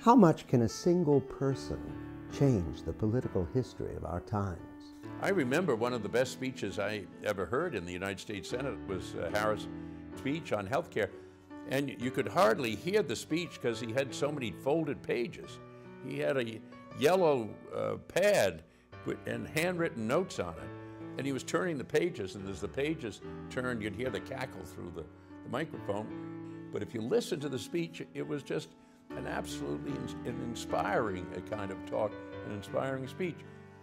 How much can a single person change the political history of our times? I remember one of the best speeches I ever heard in the United States Senate was Harris' speech on health care. And you could hardly hear the speech because he had so many folded pages. He had a yellow pad and handwritten notes on it. And he was turning the pages, and as the pages turned, you'd hear the cackle through the microphone. But if you listen to the speech, it was just an absolutely inspiring kind of talk, an inspiring speech.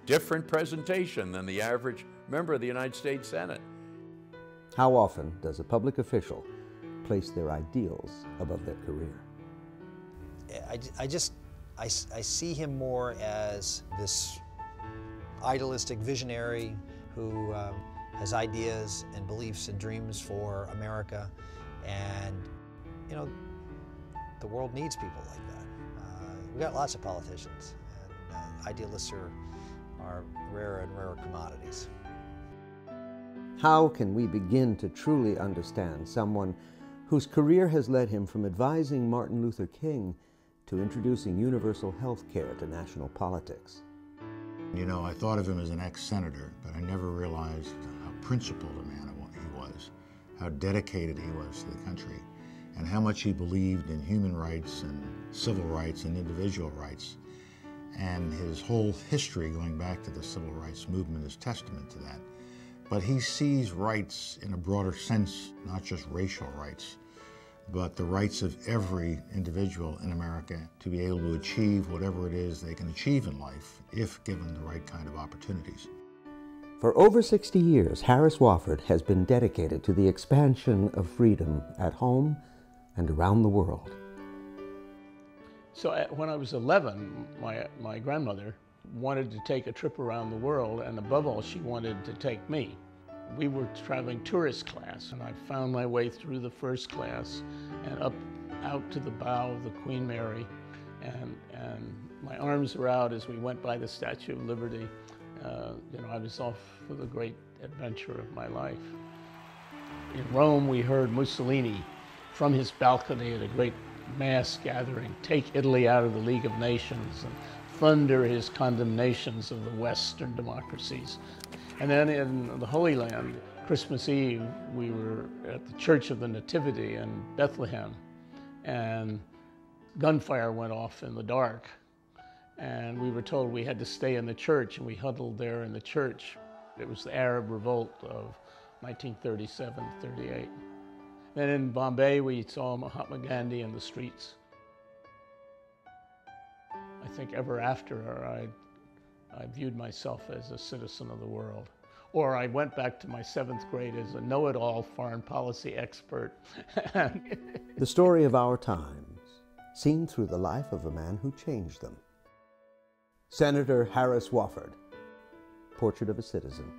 Different presentation than the average member of the United States Senate. How often does a public official place their ideals above their career? I see him more as this idealistic visionary who has ideas and beliefs and dreams for America, and you know, the world needs people like that. We've got lots of politicians, and idealists are rarer and rarer commodities. How can we begin to truly understand someone whose career has led him from advising Martin Luther King to introducing universal health care to national politics? You know, I thought of him as an ex-senator, but I never realized how principled a man he was, how dedicated he was to the country, and how much he believed in human rights and civil rights and individual rights. And his whole history going back to the civil rights movement is testament to that. But he sees rights in a broader sense, not just racial rights, but the rights of every individual in America to be able to achieve whatever it is they can achieve in life if given the right kind of opportunities. For over 60 years, Harris Wofford has been dedicated to the expansion of freedom at home and around the world. So when I was 11, my grandmother wanted to take a trip around the world, and above all, she wanted to take me. We were traveling tourist class, and I found my way through the first class and up out to the bow of the Queen Mary, and my arms were out as we went by the Statue of Liberty. You know, I was off for the great adventure of my life. In Rome, we heard Mussolini from his balcony at a great mass gathering take Italy out of the League of Nations and thunder his condemnations of the Western democracies. And then in the Holy Land, Christmas Eve, we were at the Church of the Nativity in Bethlehem, and gunfire went off in the dark. And we were told we had to stay in the church, and we huddled there in the church. It was the Arab Revolt of 1937-38. Then in Bombay, we saw Mahatma Gandhi in the streets. I think ever after, I viewed myself as a citizen of the world. Or I went back to my 7th grade as a know-it-all foreign policy expert. The story of our times, seen through the life of a man who changed them. Senator Harris Wofford, Portrait of a Citizen.